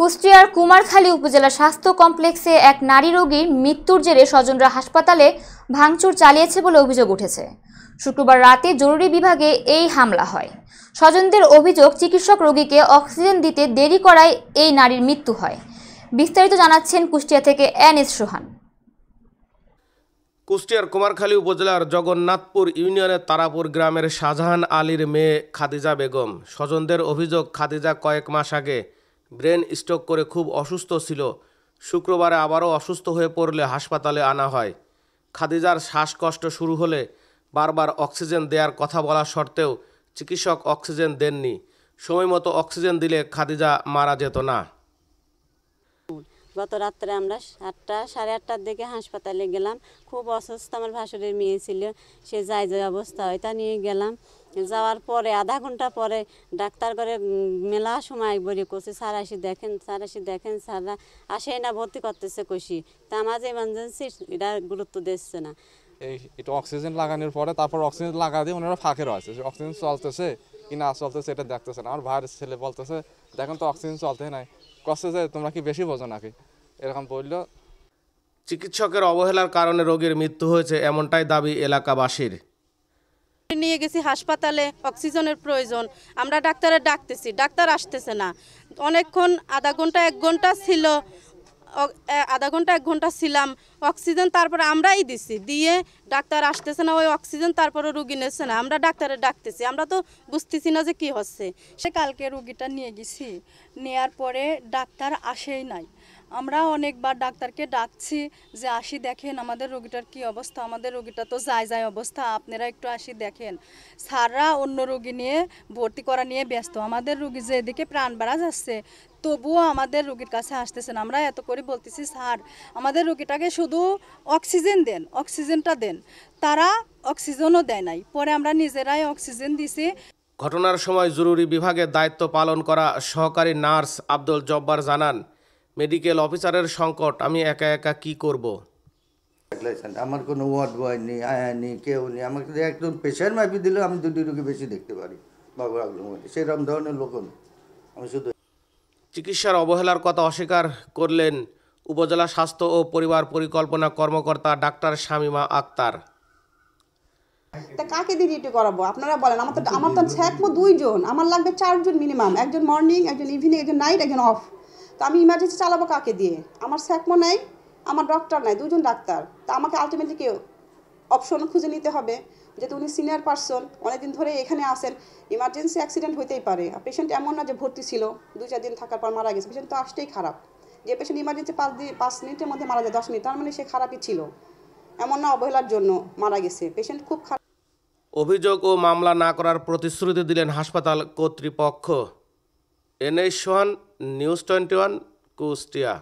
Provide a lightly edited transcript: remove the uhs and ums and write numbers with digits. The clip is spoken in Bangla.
কুষ্টিয়ার কুমারখালী উপজেলা স্বাস্থ্য কমপ্লেক্সে এক নারী রোগীর মৃত্যুর জেরে স্বজনরা হাসপাতালে ভাঙচুর চালিয়েছে বলে অভিযোগ উঠেছে। শুক্রবার রাতে জরুরি বিভাগে এই হামলা হয়। স্বজনদের অভিযোগ, চিকিৎসক রোগীকে অক্সিজেন দিতে দেরি করায় এই নারীর মৃত্যু হয়। বিস্তারিত জানাচ্ছেন কুষ্টিয়া থেকে এনএস সোহান। কুষ্টিয়ার কুমারখালী উপজেলার জগন্নাথপুর ইউনিয়নের তারাপুর গ্রামের শাহজাহান আলীর মেয়ে খাদিজা বেগম। স্বজনদের অভিযোগ, খাদিজা কয়েক মাস আগে ব্রেন স্ট্রোক করে খুব অসুস্থ ছিল। শুক্রবারে আবারও অসুস্থ হয়ে পড়লে হাসপাতালে আনা হয়। খাদিজার শ্বাসকষ্ট শুরু হলে বারবার অক্সিজেন দেওয়ার কথা বলা সত্ত্বেও চিকিৎসক অক্সিজেন দেননি। সময়মতো অক্সিজেন দিলে খাদিজা মারা যেত না। গত রাত্রে আমরা 8টা সাড়ে 8টার দিকে হাসপাতালে গেলাম। খুব অসুস্থ আমার ভাসুরের মেয়ে ছিল, সে যায় অবস্থা হয়, তা নিয়ে গেলাম। যাওয়ার পরে আধা ঘন্টা পরে ডাক্তার করে মেলা সময় বলি কষি স্যার আসি দেখেন, স্যাররা আসে না, ভর্তি করতেছে কষি। তা আমার যে ইমার্জেন্সি এটা গুরুত্ব দিচ্ছে না। এটা অক্সিজেন লাগানোর পরে তারপর অক্সিজেন লাগা দিয়ে ওনারা ফাঁকে রয়েছে, অক্সিজেন চলতেছে কি না চলতেছে এটা দেখতেছে না। আমার ভাইয়ের ছেলে বলতেছে দেখেন তো অক্সিজেন চলতে নাই, কষ্ট যে তোমরা কি বেশি বোঝো নাকি, এরকম বললো। চিকিৎসকের অবহেলার কারণে রোগীর মৃত্যু হয়েছে, এমনটাই দাবি এলাকাবাসীর। নিয়ে গেছি হাসপাতালে, অক্সিজেনের প্রয়োজন, আমরা ডাক্তারের ডাকতেছি, ডাক্তার আসতেছে না। অনেকক্ষণ আধা ঘন্টা এক ঘন্টা ছিল, আধা ঘন্টা এক ঘন্টা ছিলাম, অক্সিজেন তারপরে আমরাই দিছি, দিয়ে ডাক্তার আসতেছে না, ওই অক্সিজেন তারপরে রুগী নিচ্ছে না, আমরা ডাক্তারের ডাকতেছি, আমরা তো বুঝতেছি না যে কি হচ্ছে। সে কালকে রুগীটা নিয়ে গেছি, নেয়ার পরে ডাক্তার আসেই নাই। আমরা অনেকবার ডাক্তারকে ডাকছি যে আসি দেখেন আমাদের রোগীটার কি অবস্থা, আমাদের রোগীটা তো যায় অবস্থা, আপনারা একটু আসি দেখেন। স্যাররা অন্য রোগী নিয়ে ভর্তি করা নিয়ে ব্যস্ত, আমাদের রোগী যে এদিকে প্রাণ বাড়া যাচ্ছে তবুও আমাদের রোগীর কাছে আসতেছেন। আমরা এত করে বলতেছি স্যার আমাদের রোগীটাকে শুধু অক্সিজেন দেন, অক্সিজেনটা দেন, তারা অক্সিজেনও দেয় নাই। পরে আমরা নিজেরাই অক্সিজেন দিছি। ঘটনার সময় জরুরি বিভাগের দায়িত্ব পালন করা সহকারী নার্স আব্দুল জব্বার জানান, মেডিকেল অফিসারের সংকট, আমি একা একা কি করব। আমার কোনো ওয়ার্ড বয় নেই, আয়া নেই, কেউ নেই। আমাকে একজন পেশেন্ট মাপি দিলে আমি 2টি রোগী বেশি দেখতে পারি বাবুর মধ্যে, সেরকম ধরনের লোক না। আমি শুধু চিকিৎসার অবহেলার কথা অস্বীকার করলেন উপজেলা স্বাস্থ্য ও পরিবার পরিকল্পনা কর্মকর্তা ডাক্তার শামিমা আক্তার। তা কাকে দিয়ে ডিউটি করাবো আপনারা বলেন? আমার তো থাকবো 2 জন, আমার লাগবে 4 জন মিনিমাম, একজন মর্নিং, একজন ইভিনিং, একজন নাইট, একজন অফ। তো আমি ইমার্জেন্সি চালাবো কাকে দিয়ে? আমার স্যাকমো নাই, আমার ডক্টর নাই, 2 জন ডাক্তার। তা আমাকে আলটিমেটলি কেউ অপশন খুঁজে নিতে হবে, যেহেতু উনি সিনিয়র পারসন, অনেকদিন ধরে এখানে আসেন। ইমার্জেন্সি অ্যাক্সিডেন্ট হতেই পারে, পেশেন্ট এমন না যে ভর্তি ছিল 2-4 দিন থাকার পর মারা গেছে। পেশেন্ট তো আসতেই খারাপ। যে পেশেন্ট ইমার্জেন্সি 5 মিনিটের মধ্যে মারা যায়, 10 মিনিট, তার মানে সে খারাপই ছিল, এমন না অবহেলার জন্য মারা গেছে। পেশেন্ট খুব খারাপ। অভিযোগ ও মামলা না করার প্রতিশ্রুতি দিলেন হাসপাতাল কর্তৃপক্ষ। এনএস সোহান, নিউজ 21, কুষ্টিয়া।